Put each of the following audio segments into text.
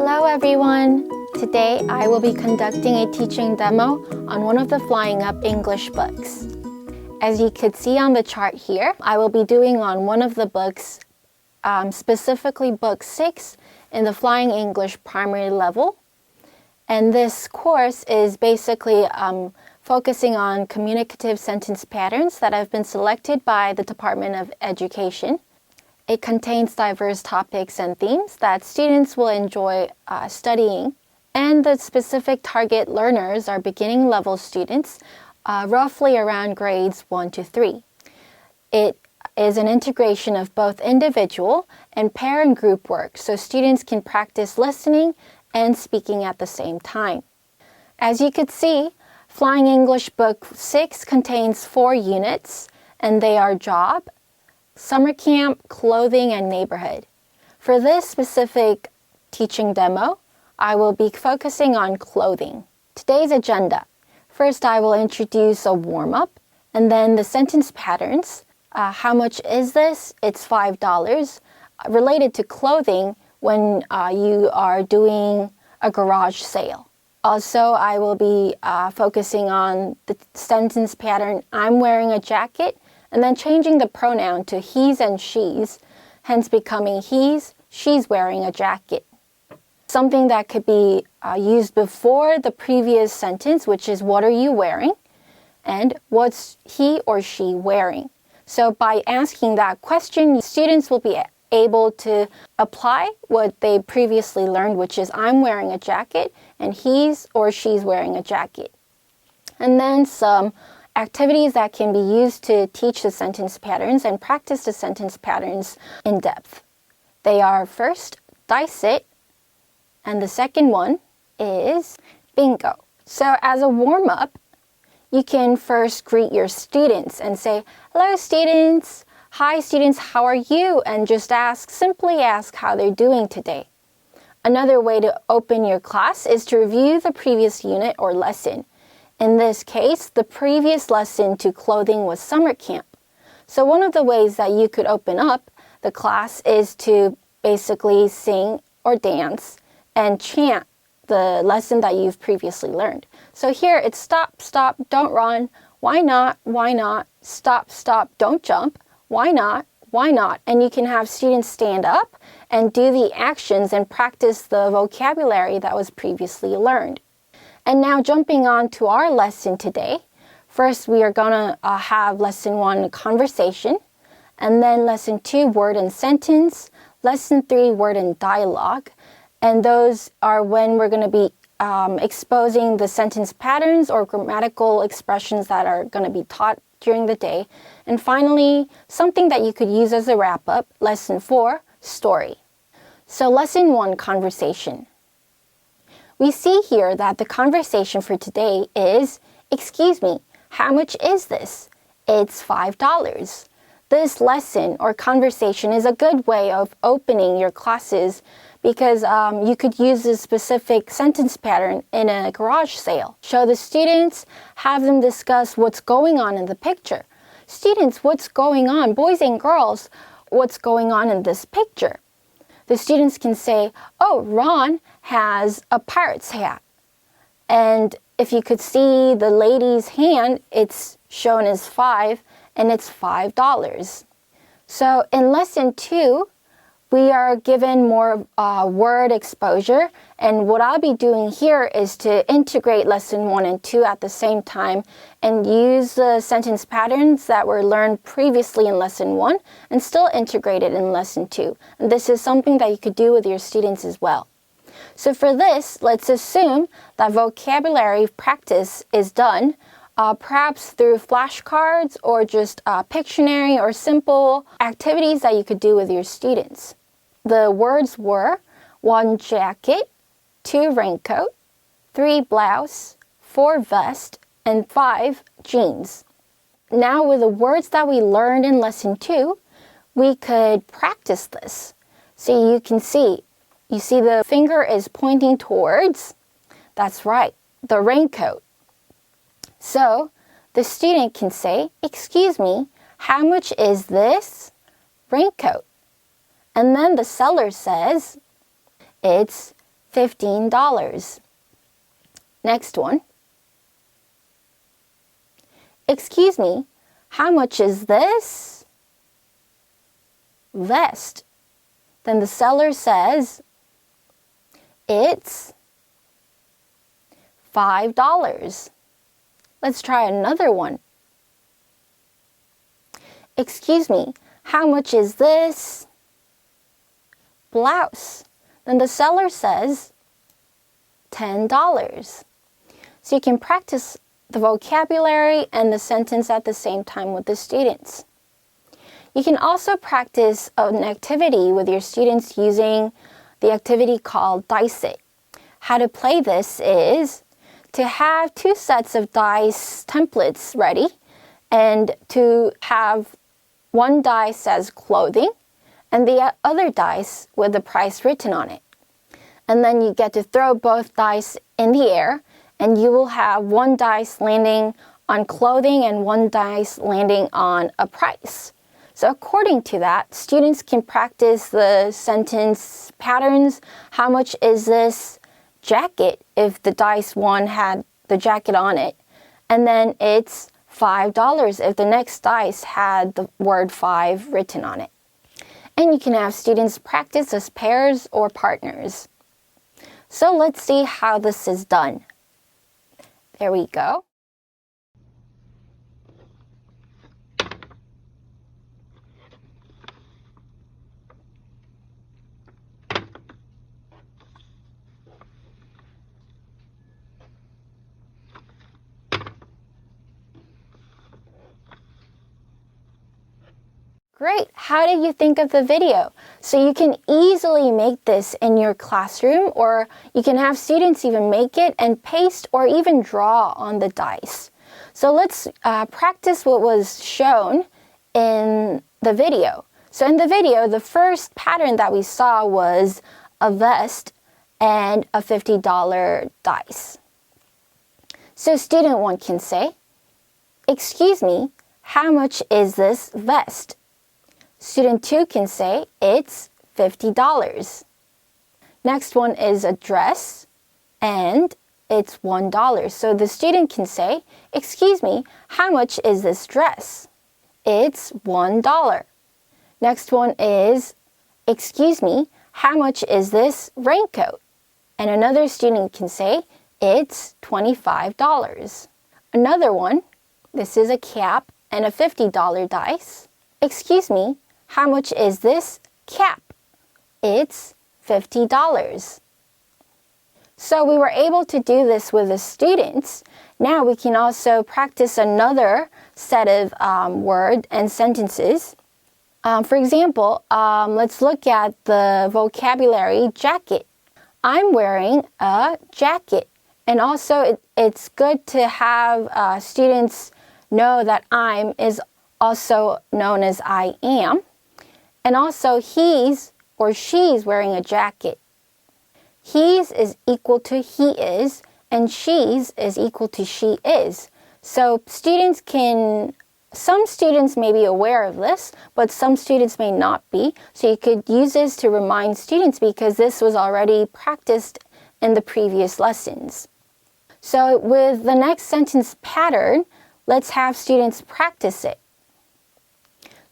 Hello everyone! Today I will be conducting a teaching demo on one of the Flying Up English books. As you could see on the chart here, I will be doing on one of the books, specifically book 6 in the Flying English primary level. And this course is basically focusing on communicative sentence patterns that have been selected by the Department of Education. It contains diverse topics and themes that students will enjoy studying, and the specific target learners are beginning level students, roughly around grades 1 to 3. It is an integration of both individual and pair and group work, so students can practice listening and speaking at the same time. As you could see, Flying English Book 6 contains 4 units, and they are Job, Summer Camp, Clothing, and Neighborhood. For this specific teaching demo, I will be focusing on clothing. Today's agenda. First, I will introduce a warm-up, and then the sentence patterns. How much is this? It's $5. Related to clothing when you are doing a garage sale. Also, I will be focusing on the sentence pattern, I'm wearing a jacket, and then changing the pronoun to he's and she's, hence becoming she's wearing a jacket. Something that could be used before the previous sentence, which is what are you wearing? And what's he or she wearing? So by asking that question, students will be able to apply what they previously learned, which is I'm wearing a jacket and he's or she's wearing a jacket. And then some activities that can be used to teach the sentence patterns and practice the sentence patterns in depth. They are first, dice it, and the second one is bingo. So as a warm-up, you can first greet your students and say, hello students, hi students, how are you? And just simply ask how they're doing today. Another way to open your class is to review the previous unit or lesson. In this case, the previous lesson to clothing was summer camp. So one of the ways that you could open up the class is to basically sing or dance and chant the lesson that you've previously learned. So here it's stop, stop, don't run, why not, stop, stop, don't jump, why not, and you can have students stand up and do the actions and practice the vocabulary that was previously learned. And now jumping on to our lesson today, first we are going to have lesson 1, conversation, and then lesson 2, word and sentence, lesson 3, word and dialogue. And those are when we're going to be exposing the sentence patterns or grammatical expressions that are going to be taught during the day. And finally, something that you could use as a wrap-up, lesson 4, story. So lesson 1, conversation. We see here that the conversation for today is, excuse me, how much is this? It's $5. This lesson or conversation is a good way of opening your classes because you could use this specific sentence pattern in a garage sale. Show the students, have them discuss what's going on in the picture. Students, what's going on? Boys and girls, what's going on in this picture? The students can say, oh, Ron has a pirate's hat. And if you could see the lady's hand, it's shown as 5, and it's $5. So in lesson 2, we are given more word exposure. And what I'll be doing here is to integrate lesson 1 and 2 at the same time and use the sentence patterns that were learned previously in lesson 1 and still integrate it in lesson 2. And this is something that you could do with your students as well. So for this, let's assume that vocabulary practice is done, perhaps through flashcards or just Pictionary or simple activities that you could do with your students. The words were 1 jacket, 2 raincoat, 3 blouse, 4 vest, and 5 jeans. Now with the words that we learned in lesson 2, we could practice this. So you can see, the finger is pointing towards, that's right, the raincoat. So the student can say, excuse me, how much is this raincoat? And then the seller says, it's $15. Next one. Excuse me, how much is this vest? Then the seller says, it's $5. Let's try another one. Excuse me, how much is this blouse? Then the seller says, $10. So you can practice the vocabulary and the sentence at the same time with the students. You can also practice an activity with your students using the activity called Dice It. How to play this is to have 2 sets of dice templates ready and to have one dice as clothing and the other dice with the price written on it. And then you get to throw both dice in the air, and you will have one dice landing on clothing and one dice landing on a price. So according to that, students can practice the sentence patterns. How much is this jacket if the dice one had the jacket on it? And then it's $5 if the next dice had the word 5 written on it. And you can have students practice as pairs or partners. So let's see how this is done. There we go. Great! How did you think of the video? So you can easily make this in your classroom, or you can have students even make it and paste or even draw on the dice. So let's practice what was shown in the video. So in the video, the first pattern that we saw was a vest and a $50 dice. So student 1 can say, excuse me, how much is this vest? Student 2 can say, it's $50. Next one is a dress, and it's $1. So the student can say, excuse me, how much is this dress? It's $1. Next one is, excuse me, how much is this raincoat? And another student can say, it's $25. Another one, this is a cap and a $50 dice. Excuse me, how much is this cap? It's $50. So we were able to do this with the students. Now we can also practice another set of words and sentences. For example, let's look at the vocabulary jacket. I'm wearing a jacket. And also it's good to have students know that I'm is also known as I am. And also he's or she's wearing a jacket. He's is equal to he is, and she's is equal to she is. So some students may be aware of this, but some students may not be. So you could use this to remind students because this was already practiced in the previous lessons. So with the next sentence pattern, let's have students practice it.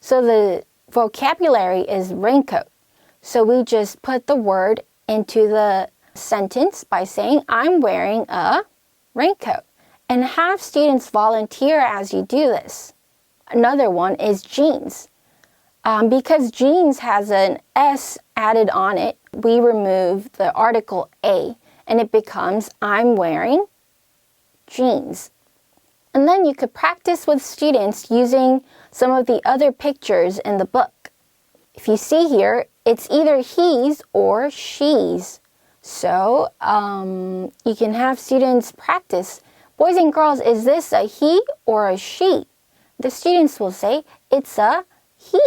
So the vocabulary is raincoat. So we just put the word into the sentence by saying, I'm wearing a raincoat. And have students volunteer as you do this. Another one is jeans. Because jeans has an S added on it, we remove the article a, and it becomes, I'm wearing jeans. And then you could practice with students using some of the other pictures in the book. If you see here, it's either he's or she's. So you can have students practice. Boys and girls, is this a he or a she? The students will say, it's a he.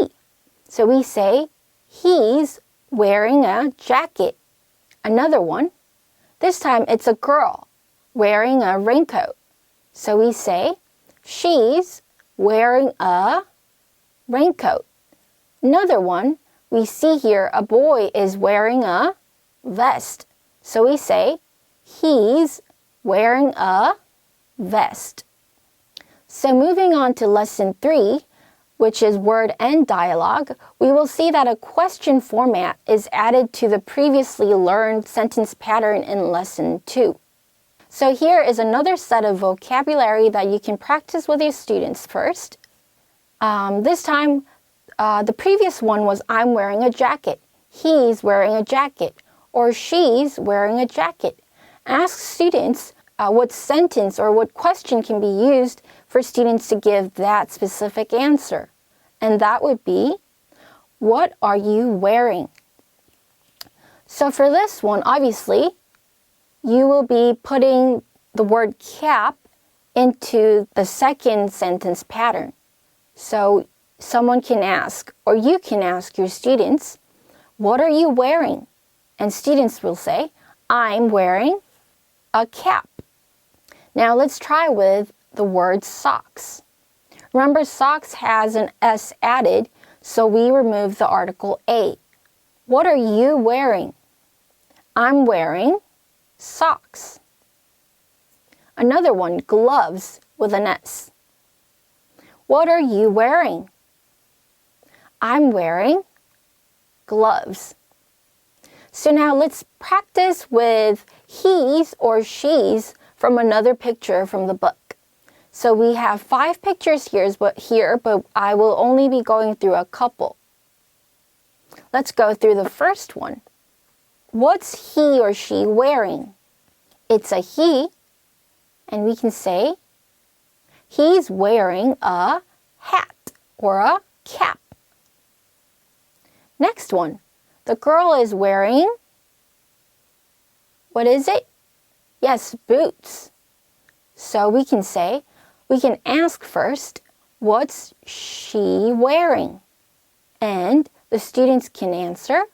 So we say, he's wearing a jacket. Another one, this time it's a girl wearing a raincoat. So we say, she's wearing a raincoat. Another one, we see here a boy is wearing a vest. So we say, he's wearing a vest. So moving on to lesson 3, which is word and dialogue, we will see that a question format is added to the previously learned sentence pattern in lesson 2. So here is another set of vocabulary that you can practice with your students first. This time, the previous one was I'm wearing a jacket, he's wearing a jacket, or she's wearing a jacket. Ask students what sentence or what question can be used for students to give that specific answer. And that would be, what are you wearing? So for this one, obviously, you will be putting the word cap into the second sentence pattern. So someone can ask, or you can ask your students, what are you wearing? And students will say, I'm wearing a cap. Now let's try with the word socks. Remember, socks has an S added, so we remove the article A. What are you wearing? I'm wearing socks. Another one, gloves with an S. What are you wearing? I'm wearing gloves. So now let's practice with he's or she's from another picture from the book. So we have 5 pictures here, but I will only be going through a couple. Let's go through the first one. What's he or she wearing? It's a he, and we can say he's wearing a hat or a cap. Next one. The girl is wearing, what is it? Yes, boots. So we can ask first, what's she wearing? And the students can answer,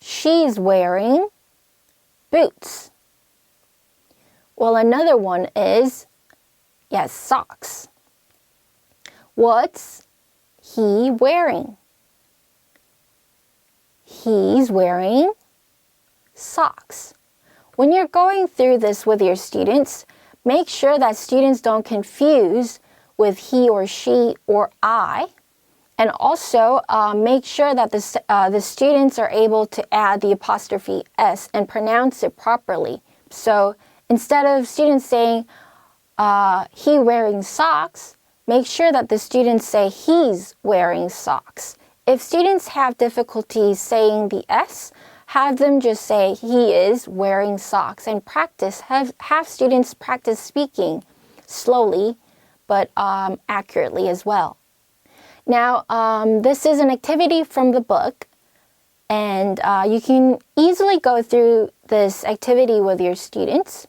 she's wearing boots. Well, another one is, yes, socks. What's he wearing? He's wearing socks. When you're going through this with your students, make sure that students don't confuse with he or she or I. And also make sure that the students are able to add the apostrophe S and pronounce it properly. So instead of students saying, he wearing socks, make sure that the students say he's wearing socks. If students have difficulty saying the S, have them just say he is wearing socks and practice. Have students practice speaking slowly but accurately as well. Now, this is an activity from the book, and you can easily go through this activity with your students.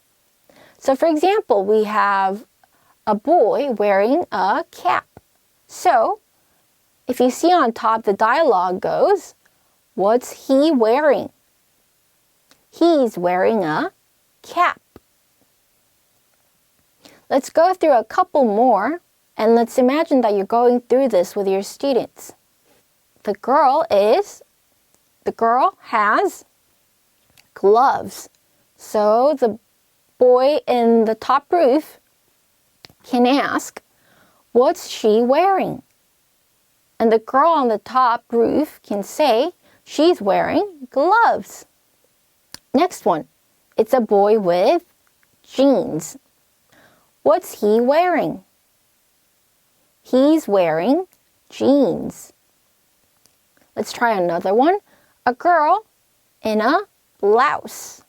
So for example, we have a boy wearing a cap. So if you see on top, the dialogue goes, what's he wearing? He's wearing a cap. Let's go through a couple more, and let's imagine that you're going through this with your students. The girl has gloves. So the boy in the top roof can ask, what's she wearing? And the girl on the top roof can say, she's wearing gloves. Next one, it's a boy with jeans. What's he wearing? He's wearing jeans. Let's try another one. A girl in a blouse.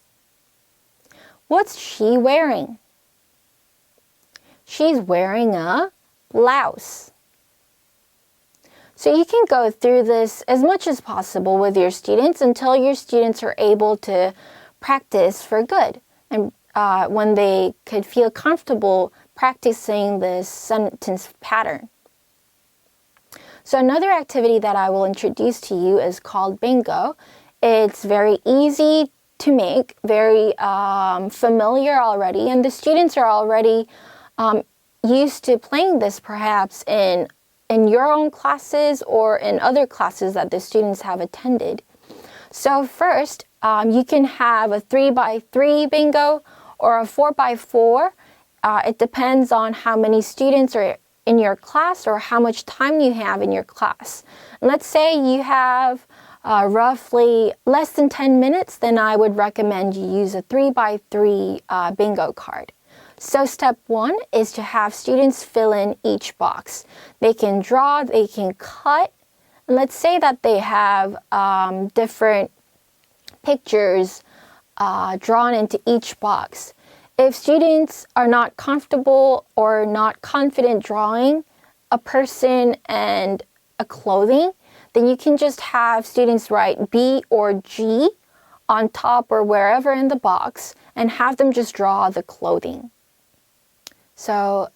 What's she wearing? She's wearing a blouse. So you can go through this as much as possible with your students until your students are able to practice for good. And when they could feel comfortable practicing this sentence pattern. So another activity that I will introduce to you is called bingo. It's very easy to make, very familiar already, and the students are already used to playing this perhaps in your own classes or in other classes that the students have attended. So first, you can have a 3x3 bingo or a 4x4. It depends on how many students are in your class or how much time you have in your class. Let's say you have roughly less than 10 minutes, then I would recommend you use a 3x3 bingo card. So step 1 is to have students fill in each box. They can draw, they can cut. And let's say that they have different pictures drawn into each box. If students are not comfortable or not confident drawing a person and a clothing, then you can just have students write B or G on top or wherever in the box and have them just draw the clothing. So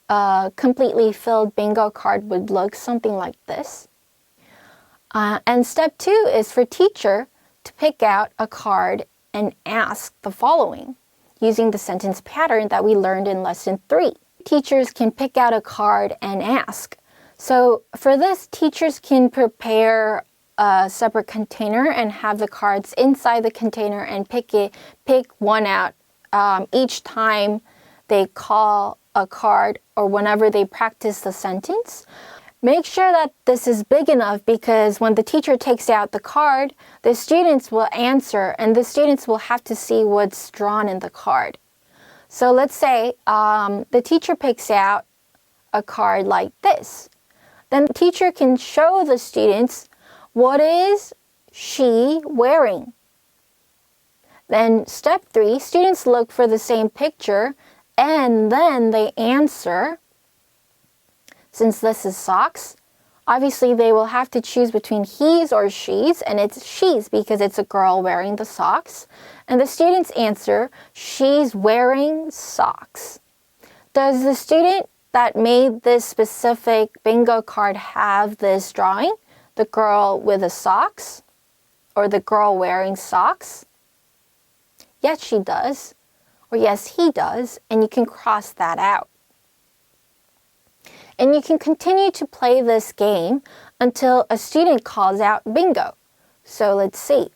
a completely filled bingo card would look something like this. And step 2 is for teacher to pick out a card and ask the following, using the sentence pattern that we learned in lesson 3. Teachers can pick out a card and ask. So for this, teachers can prepare a separate container and have the cards inside the container and pick one out each time they call a card or whenever they practice the sentence. Make sure that this is big enough because when the teacher takes out the card, the students will answer and the students will have to see what's drawn in the card. So let's say the teacher picks out a card like this. Then the teacher can show the students, what is she wearing? Then step 3, students look for the same picture and then they answer. Since this is socks, obviously they will have to choose between he's or she's, and it's she's because it's a girl wearing the socks. And the students answer, she's wearing socks. Does the student that made this specific bingo card have this drawing? The girl with the socks? Or the girl wearing socks? Yes, she does. Or yes, he does. And you can cross that out. And you can continue to play this game until a student calls out bingo. So let's see.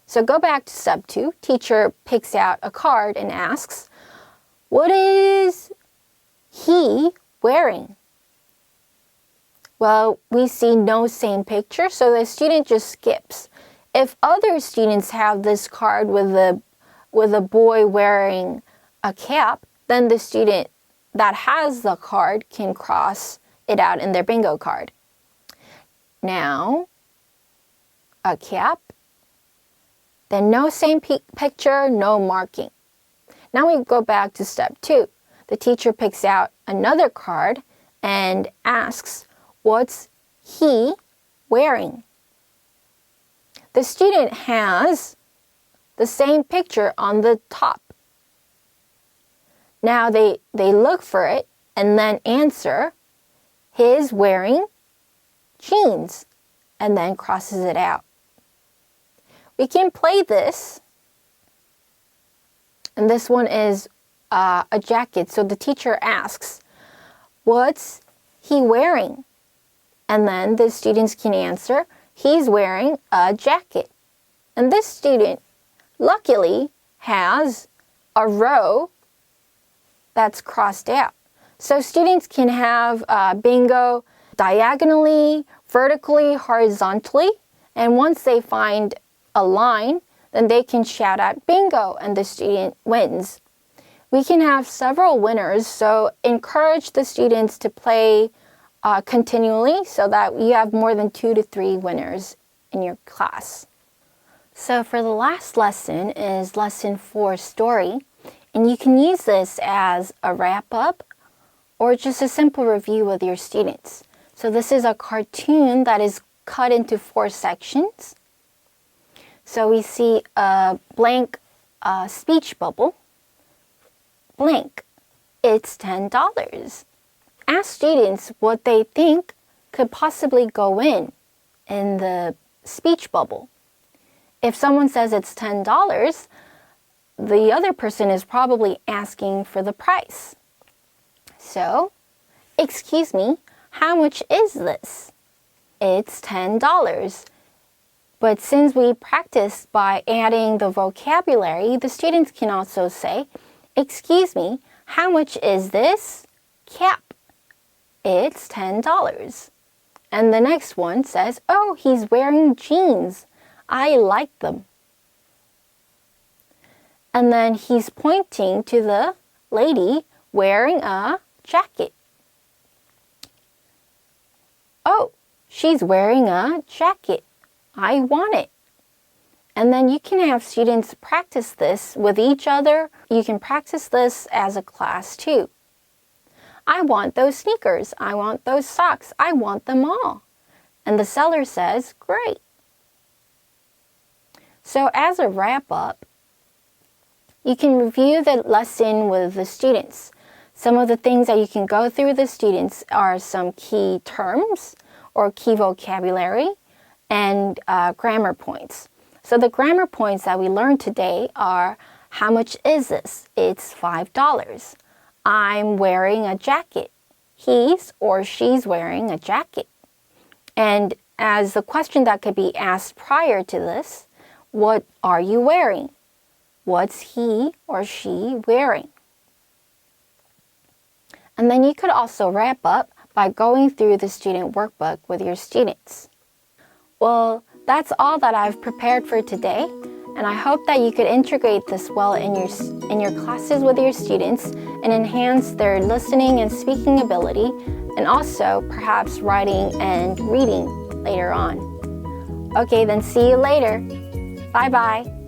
So go back to step 2. Teacher picks out a card and asks, what is he wearing? Well, we see no same picture, so the student just skips. If other students have this card with a boy wearing a cap, then the student that has the card can cross it out in their bingo card. Now, a cap, then no same picture, no marking. Now we go back to step 2. The teacher picks out another card and asks, what's he wearing? The student has the same picture on the top. Now they look for it and then answer, he's wearing jeans, and then crosses it out. We can play this, and this one is a jacket. So the teacher asks, what's he wearing? And then the students can answer, he's wearing a jacket. And this student, luckily, has a row that's crossed out. So students can have bingo diagonally, vertically, horizontally, and once they find a line, then they can shout out bingo and the student wins. We can have several winners, so encourage the students to play continually so that you have more than 2 to 3 winners in your class. So for the last lesson is lesson 4, story. And you can use this as a wrap-up or just a simple review with your students. So this is a cartoon that is cut into 4 sections. So we see a blank speech bubble. Blank, it's $10. Ask students what they think could possibly go in the speech bubble. If someone says it's $10, the other person is probably asking for the price. So, excuse me, how much is this? It's $10. But since we practice by adding the vocabulary, the students can also say, "Excuse me, how much is this cap?" "It's $10. And the next one says, "Oh, he's wearing jeans. I like them." And then he's pointing to the lady wearing a jacket. "Oh, she's wearing a jacket. I want it." And then you can have students practice this with each other. You can practice this as a class too. "I want those sneakers. I want those socks. I want them all." And the seller says, "Great." So as a wrap-up, you can review the lesson with the students. Some of the things that you can go through with the students are some key terms or key vocabulary and grammar points. So the grammar points that we learned today are, how much is this? It's $5. I'm wearing a jacket. He's or she's wearing a jacket. And as the question that could be asked prior to this, what are you wearing? What's he or she wearing? And then you could also wrap up by going through the student workbook with your students. Well, that's all that I've prepared for today, and I hope that you could integrate this well in your classes with your students and enhance their listening and speaking ability, and also perhaps writing and reading later on. Okay, then see you later. Bye-bye.